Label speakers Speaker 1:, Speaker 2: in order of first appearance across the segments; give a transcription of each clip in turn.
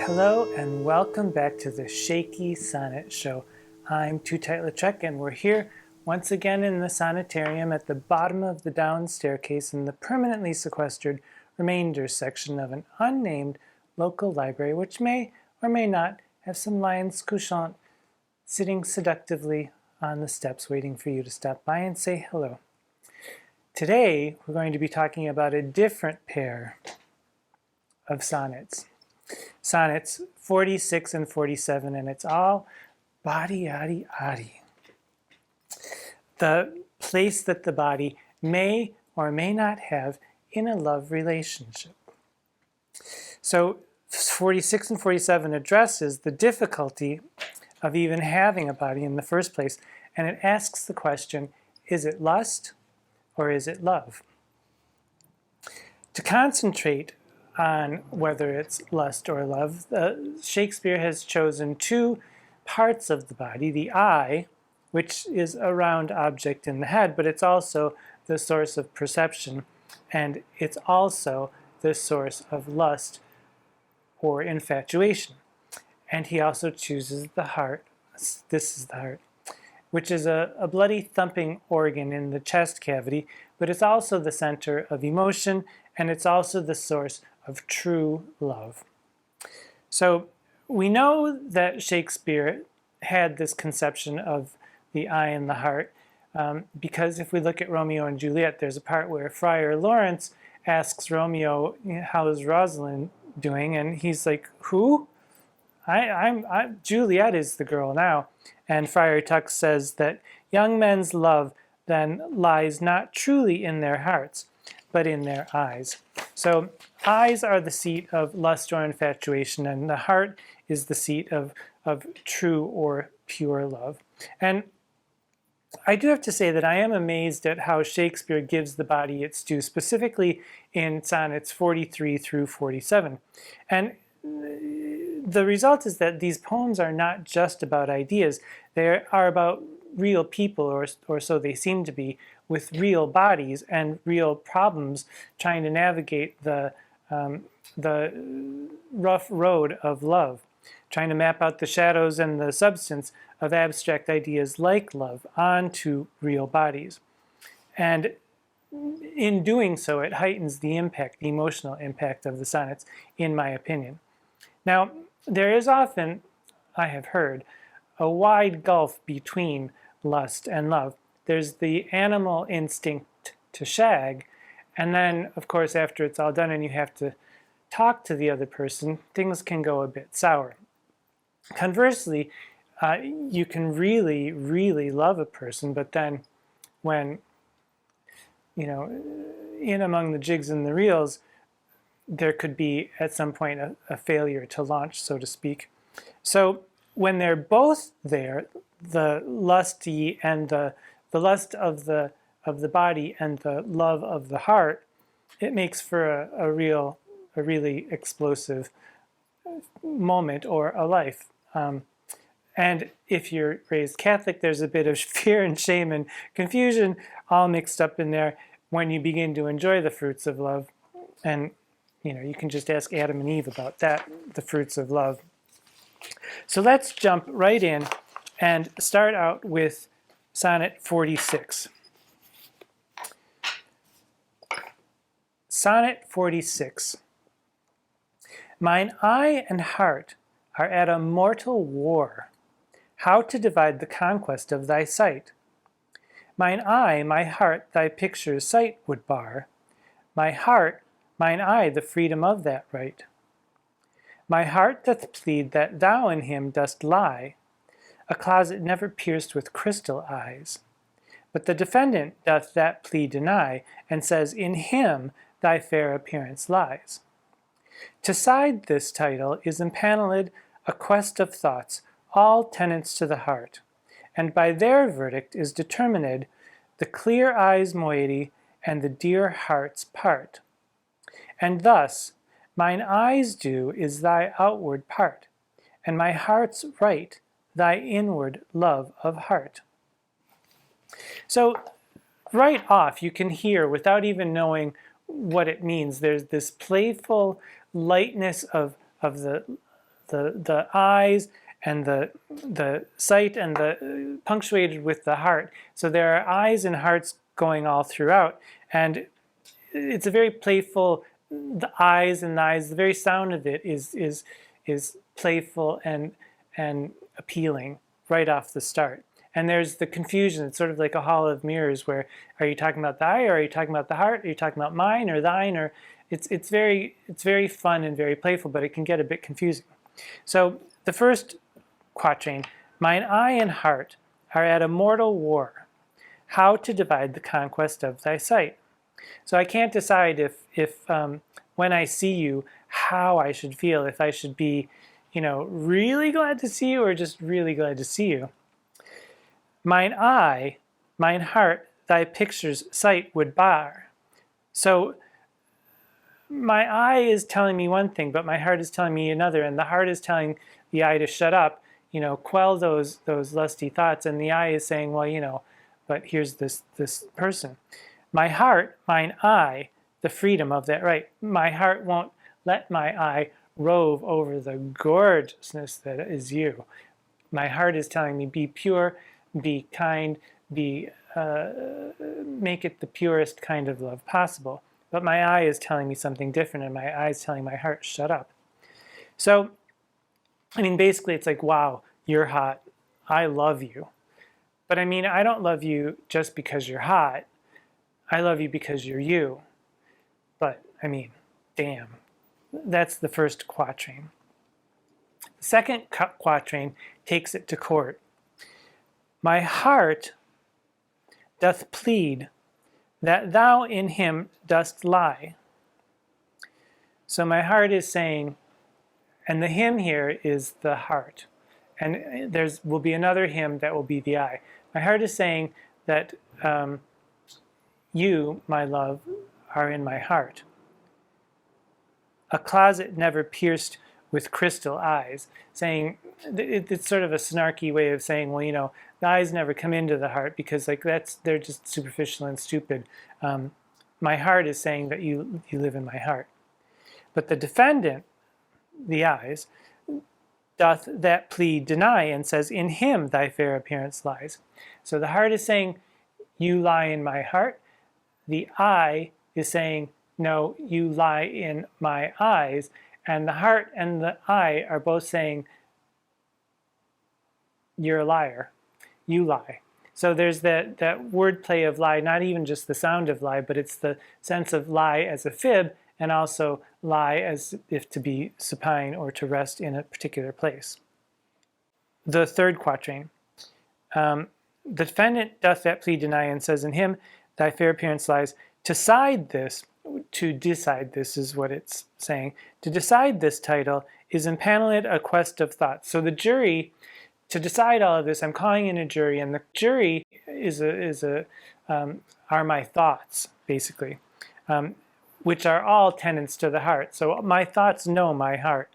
Speaker 1: Hello and welcome back to the Shakey Sonnet Show. I'm Tootight Lautrec and we're here once again in the Sonnetarium at the bottom of the down staircase in the permanently sequestered remainder section of an unnamed local library which may or may not have some lions couchant sitting seductively on the steps waiting for you to stop by and say hello. Today we're going to be talking about a different pair of sonnets. Sonnets 46 and 47, and it's all body-yaddy-yaddy. The place that the body may or may not have in a love relationship. So 46 and 47 addresses the difficulty of even having a body in the first place, and it asks the question, is it lust or is it love? To concentrate on whether it's lust or love, Shakespeare has chosen two parts of the body, the eye, which is a round object in the head, but it's also the source of perception, and it's also the source of lust or infatuation. And he also chooses the heart, this is the heart, which is a bloody thumping organ in the chest cavity, but it's also the center of emotion, and it's also the source of true love. So we know that Shakespeare had this conception of the eye and the heart because if we look at Romeo and Juliet, there's a part where Friar Lawrence asks Romeo, how is Rosalind doing? And he's like, who? Juliet is the girl now. And Friar Tuck says that young men's love then lies not truly in their hearts, but in their eyes. So eyes are the seat of lust or infatuation, and the heart is the seat of true or pure love. And I do have to say that I am amazed at how Shakespeare gives the body its due, specifically in sonnets 43 through 47. And the result is that these poems are not just about ideas. They are about real people, or so they seem to be, with real bodies and real problems trying to navigate the rough road of love, trying to map out the shadows and the substance of abstract ideas like love onto real bodies. And in doing so, it heightens the impact, the emotional impact of the sonnets, in my opinion. Now, there is often, I have heard, a wide gulf between lust and love. There's the animal instinct to shag, and then, of course, after it's all done and you have to talk to the other person, things can go a bit sour. Conversely, you can really, really love a person, but then when, in among the jigs and the reels, there could be, at some point, a failure to launch, so to speak. So when they're both there, the lusty and the lust of the body and the love of the heart, it makes for a really explosive moment or a life. And if you're raised Catholic, there's a bit of fear and shame and confusion all mixed up in there when you begin to enjoy the fruits of love. And you can just ask Adam and Eve about that, the fruits of love. So let's jump right in and start out with Sonnet 46. Sonnet 46. Mine eye and heart are at a mortal war, how to divide the conquest of thy sight. Mine eye, my heart, thy picture's sight would bar. My heart, mine eye, the freedom of that right. My heart doth plead that thou in him dost lie, a closet never pierced with crystal eyes. But the defendant doth that plea deny, and says, in him thy fair appearance lies. To side this title is empanelled a quest of thoughts, all tenants to the heart, and by their verdict is determined the clear eye's moiety and the dear heart's part. And thus, mine eye's due is thy outward part, and my heart's right, thy inward love of heart. So right off you can hear, without even knowing what it means, there's this playful lightness of the the eyes and the sight and the punctuated with the heart. So there are eyes and hearts going all throughout, and it's a very playful. The eyes and the eyes. The very sound of it is playful and appealing right off the start. And there's the confusion. It's sort of like a hall of mirrors where, are you talking about the eye, or are you talking about the heart? Are you talking about mine or thine? Or it's very fun and very playful, but it can get a bit confusing. So the first quatrain, mine eye and heart are at a mortal war. How to divide the conquest of thy sight? So I can't decide if when I see you, how I should feel, if I should be, really glad to see you or just really glad to see you. Mine eye, mine heart, thy picture's sight would bar. So my eye is telling me one thing, but my heart is telling me another, and the heart is telling the eye to shut up, quell those lusty thoughts, and the eye is saying, well, but here's this person. My heart, mine eye, the freedom of that right. My heart won't let my eye rove over the gorgeousness that is you. My heart is telling me, be pure, be kind, make it the purest kind of love possible. But my eye is telling me something different, and my eye is telling my heart, shut up. So, basically it's like, wow, you're hot. I love you. But I don't love you just because you're hot. I love you because you're you. But, damn. That's the first quatrain. The second quatrain takes it to court. My heart doth plead that thou in him dost lie. So my heart is saying, and the him here is the heart. And there will be another him that will be the I. My heart is saying that you, my love, are in my heart. A closet never pierced with crystal eyes, saying, it's sort of a snarky way of saying, well, the eyes never come into the heart because they're just superficial and stupid. My heart is saying that you live in my heart. But the defendant, the eyes, doth that plea deny and says, in him thy fair appearance lies. So the heart is saying, you lie in my heart. The eye is saying, no, you lie in my eyes. And the heart and the eye are both saying, you're a liar. You lie. So there's that wordplay of lie, not even just the sound of lie, but it's the sense of lie as a fib, and also lie as if to be supine or to rest in a particular place. The third quatrain. The defendant doth that plea deny and says, in him thy fair appearance lies. To decide this is what it's saying. To decide this title is impaneled a quest of thoughts. So the jury, to decide all of this, I'm calling in a jury, and the jury are my thoughts, basically, which are all tenants to the heart. So my thoughts know my heart.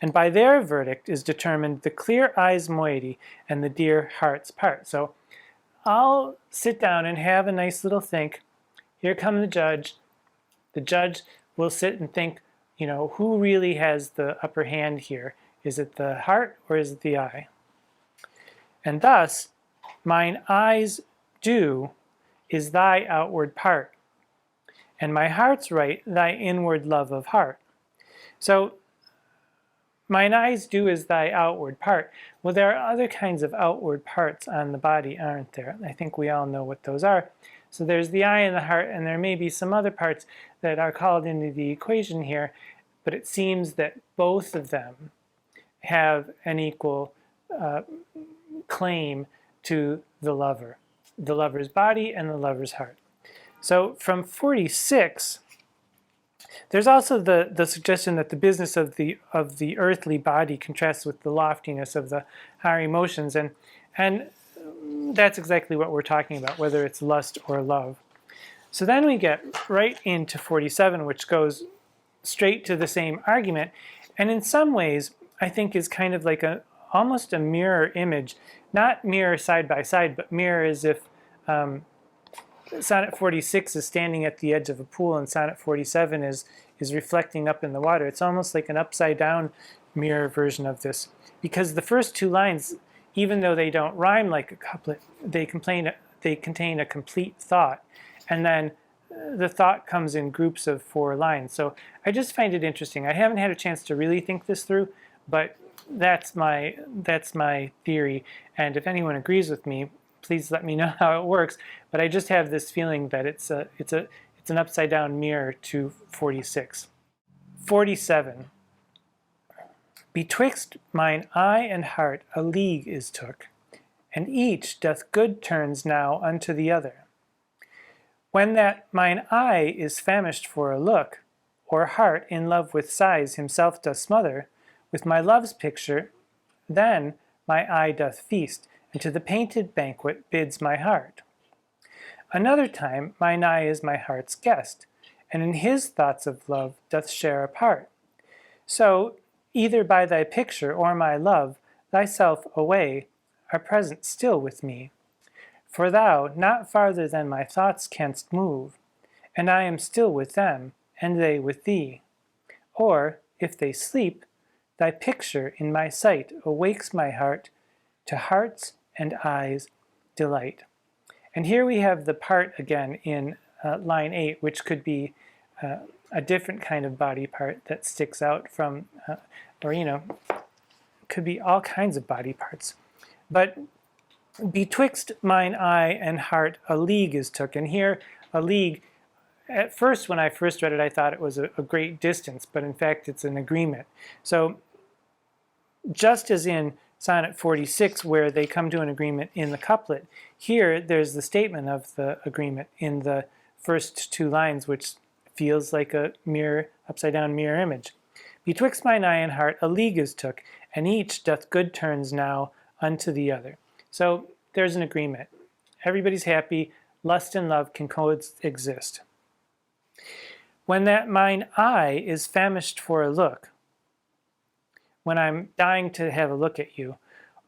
Speaker 1: And by their verdict is determined the clear eye's moiety and the dear heart's part. So I'll sit down and have a nice little think. Here come the judge. The judge will sit and think, who really has the upper hand here? Is it the heart or is it the eye? And thus, mine eyes do is thy outward part, and my heart's right thy inward love of heart. So, mine eyes do is thy outward part. Well, there are other kinds of outward parts on the body, aren't there? I think we all know what those are. So there's the eye and the heart, and there may be some other parts that are called into the equation here, but it seems that both of them have an equal claim to the lover's body and the lover's heart. So from 46, there's also the suggestion that the business of the earthly body contrasts with the loftiness of the higher emotions, and that's exactly what we're talking about, whether it's lust or love. So then we get right into 47, which goes straight to the same argument, and in some ways I think is kind of like almost a mirror image, not mirror side by side, but mirror as if Sonnet 46 is standing at the edge of a pool and Sonnet 47 is reflecting up in the water. It's almost like an upside down mirror version of this, because the first two lines, even though they don't rhyme like a couplet, they contain a complete thought, and then the thought comes in groups of 4 lines. So I just find it interesting. I haven't had a chance to really think this through, but that's my theory. And if anyone agrees with me, please let me know how it works. But I just have this feeling that it's an upside down mirror to 46. 47. Betwixt mine eye and heart a league is took, and each doth good turns now unto the other. When that mine eye is famished for a look, or heart in love with sighs himself doth smother, with my love's picture, then my eye doth feast, and to the painted banquet bids my heart. Another time mine eye is my heart's guest, and in his thoughts of love doth share a part. So, either by thy picture or my love, thyself away are present still with me. For thou not farther than my thoughts canst move, and I am still with them, and they with thee. Or, if they sleep, thy picture in my sight awakes my heart to hearts and eyes delight. And here we have the part again in line 8, which could be a different kind of body part that sticks out from, could be all kinds of body parts. But betwixt mine eye and heart a league is took. And here, a league, at first when I first read it, I thought it was a great distance, but in fact it's an agreement. So just as in Sonnet 46, where they come to an agreement in the couplet, here there's the statement of the agreement in the first 2 lines, which feels like a mirror, upside down mirror image. Betwixt mine eye and heart a league is took, and each doth good turns now unto the other. So there's an agreement. Everybody's happy. Lust and love can coexist. When that mine eye is famished for a look, when I'm dying to have a look at you,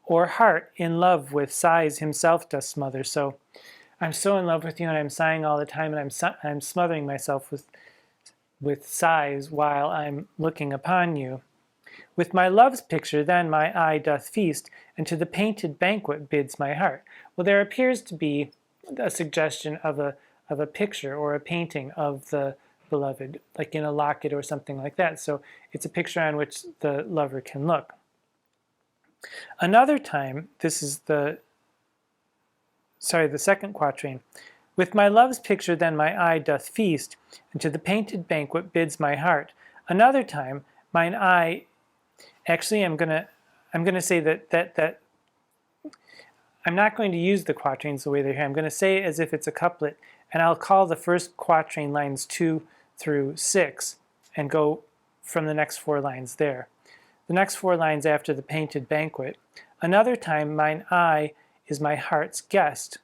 Speaker 1: or heart in love with sighs himself doth smother. So I'm so in love with you and I'm sighing all the time, and I'm smothering myself with sighs while I'm looking upon you. With my love's picture then my eye doth feast, and to the painted banquet bids my heart. Well, there appears to be a suggestion of a picture or a painting of the beloved, like in a locket or something like that. So it's a picture on which the lover can look. Another time, this is the second quatrain. With my love's picture then my eye doth feast, and to the painted banquet bids my heart. Another time, mine eye. Actually, I'm gonna say that I'm not going to use the quatrains the way they're here. I'm going to say it as if it's a couplet, and I'll call the first quatrain lines 2 through 6, and go from the next 4 lines there. The next 4 lines after the painted banquet. Another time mine eye is my heart's guest,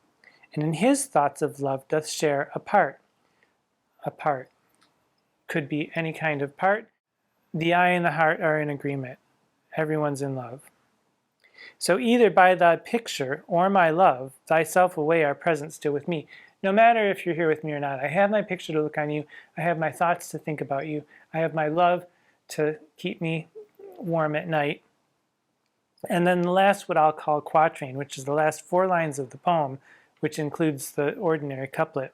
Speaker 1: and in his thoughts of love doth share a part. A part. Could be any kind of part. The eye and the heart are in agreement. Everyone's in love. So either by thy picture or my love, thyself away are present still with me. No matter if you're here with me or not, I have my picture to look on you. I have my thoughts to think about you. I have my love to keep me warm at night. And then the last, what I'll call quatrain, which is the last 4 lines of the poem, which includes the ordinary couplet.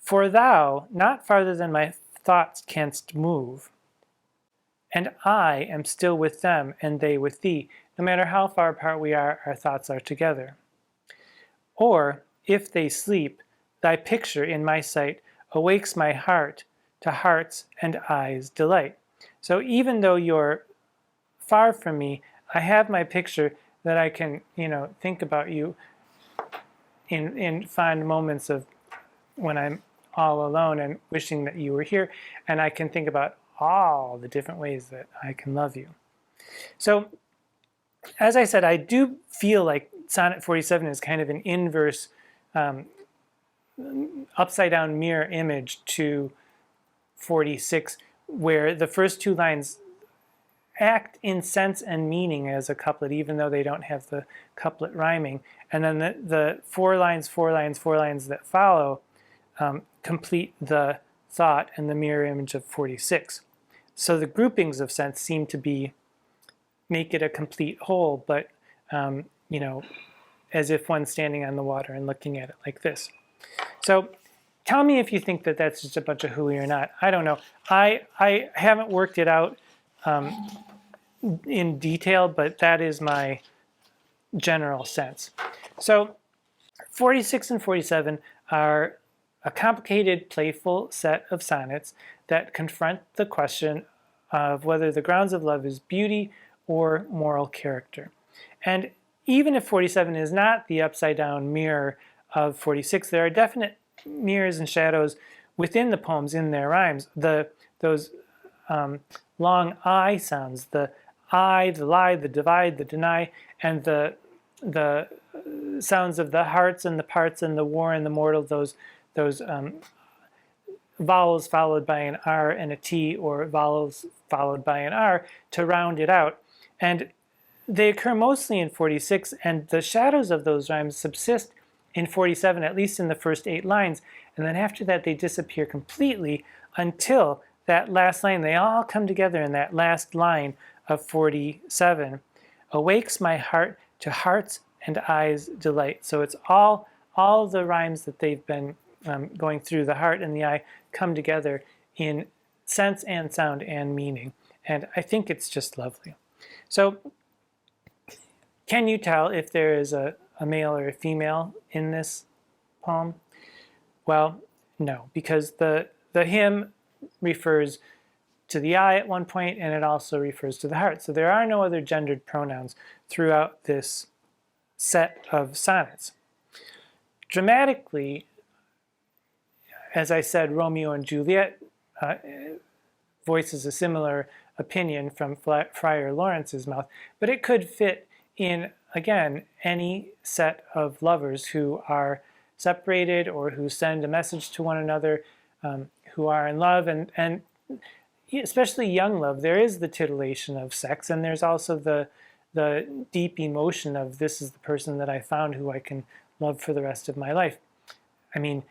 Speaker 1: For thou, not farther than my thoughts canst move, and I am still with them, and they with thee. No matter how far apart we are, our thoughts are together. Or, if they sleep, thy picture in my sight awakes my heart to hearts and eyes delight. So even though you're far from me, I have my picture that I can, think about you in fond moments of when I'm all alone and wishing that you were here, and I can think about all the different ways that I can love you. So, as I said, I do feel like Sonnet 47 is kind of an inverse, upside-down mirror image to 46, where the first 2 lines act in sense and meaning as a couplet, even though they don't have the couplet rhyming. And then the 4 lines that follow complete the thought and the mirror image of 46. So the groupings of sense seem to be make it a complete whole, but you know, as if one's standing on the water and looking at it like this. So tell me if you think that that's just a bunch of hooey or not. I don't know. I haven't worked it out in detail, but that is my general sense. So 46 and 47 are a complicated, playful set of sonnets that confront the question of whether the grounds of love is beauty or moral character. And even if 47 is not the upside-down mirror of 46, there are definite mirrors and shadows within the poems in their rhymes. Those long I sounds, the I, the lie, the divide, the deny, and the sounds of the hearts and the parts and the war and the mortal, those vowels followed by an R and a T, or vowels followed by an R to round it out. And they occur mostly in 46, and the shadows of those rhymes subsist in 47, at least in the first 8 lines. And then after that, they disappear completely until that last line. They all come together in that last line of 47. Awakes my heart to heart's and eyes' delight. So it's all the rhymes that they've been going through, the heart and the eye, come together in sense and sound and meaning. And I think it's just lovely. So can you tell if there is a male or a female in this poem? Well, no, because the hymn refers to the I at one point, and it also refers to the heart. So there are no other gendered pronouns throughout this set of sonnets. Dramatically, as I said, Romeo and Juliet voices a similar opinion from Friar Lawrence's mouth, but it could fit in, again, any set of lovers who are separated or who send a message to one another, who are in love, and especially young love. There is the titillation of sex, and there's also the deep emotion of, this is the person that I found who I can love for the rest of my life. I mean,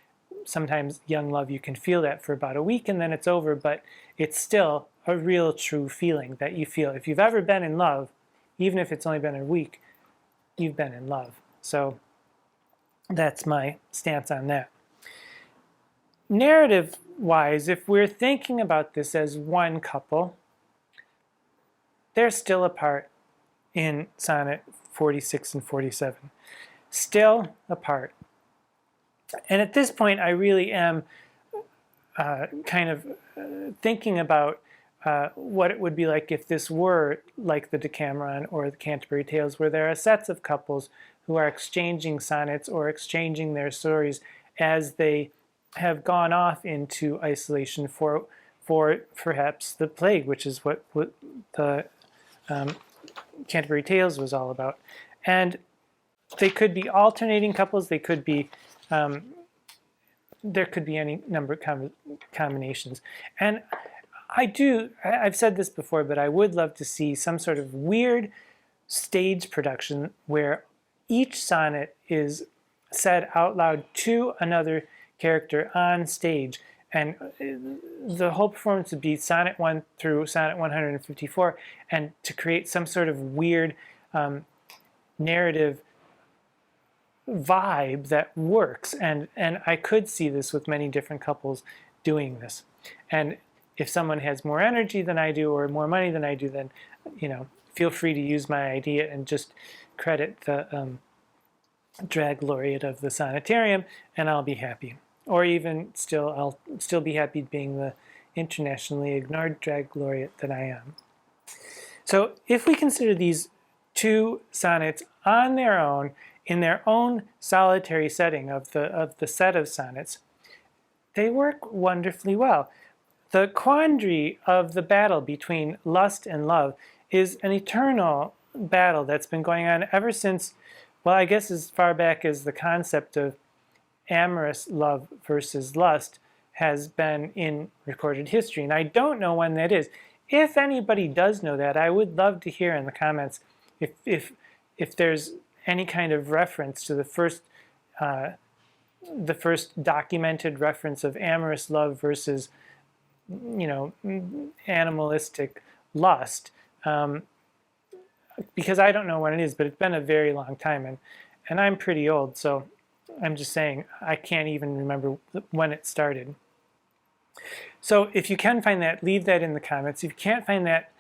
Speaker 1: sometimes young love, you can feel that for about a week and then it's over, but it's still a real true feeling that you feel. If you've ever been in love, even if it's only been a week, you've been in love. So that's my stance on that. Narrative-wise, if we're thinking about this as one couple, they're still apart in sonnet 46 and 47. Still apart. And at this point, I really am thinking about what it would be like if this were like the Decameron or the Canterbury Tales, where there are sets of couples who are exchanging sonnets or exchanging their stories as they have gone off into isolation for perhaps the plague, which is what the Canterbury Tales was all about. And they could be alternating couples. They could be there could be any number of combinations. And I've said this before, but I would love to see some sort of weird stage production where each sonnet is said out loud to another character on stage. And the whole performance would be sonnet 1 through sonnet 154, and to create some sort of weird narrative vibe that works. And I could see this with many different couples doing this. And if someone has more energy than I do or more money than I do, then feel free to use my idea and just credit the drag laureate of the Sonnetarium, and I'll be happy. Or even still, I'll still be happy being the internationally ignored drag laureate that I am. So if we consider these two sonnets on their own, in their own solitary setting of the set of sonnets, they work wonderfully well. The quandary of the battle between lust and love is an eternal battle that's been going on ever since, well, I guess as far back as the concept of amorous love versus lust has been in recorded history. And I don't know when that is. If anybody does know that, I would love to hear in the comments if there's any kind of reference to the first documented reference of amorous love versus animalistic lust. because I don't know when it is, but it's been a very long time, and I'm pretty old, so I'm just saying I can't even remember when it started. So if you can find that, leave that in the comments. If you can't find that,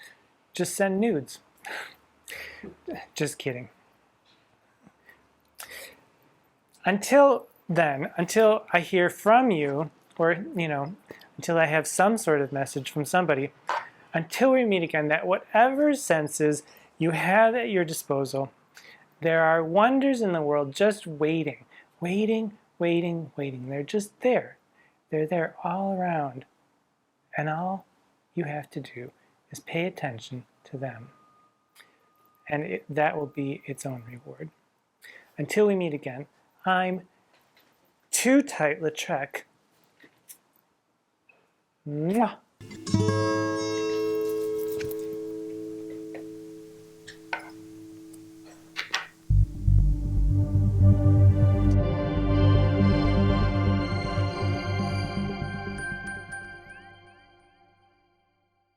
Speaker 1: just send nudes. Just kidding. Until then, until I hear from you, or until I have some sort of message from somebody, until we meet again, that whatever senses you have at your disposal, there are wonders in the world just waiting, waiting, waiting, waiting. They're just there. They're there all around. And all you have to do is pay attention to them. And that will be its own reward. Until we meet again, I'm Tootight Lautrec. Mwah.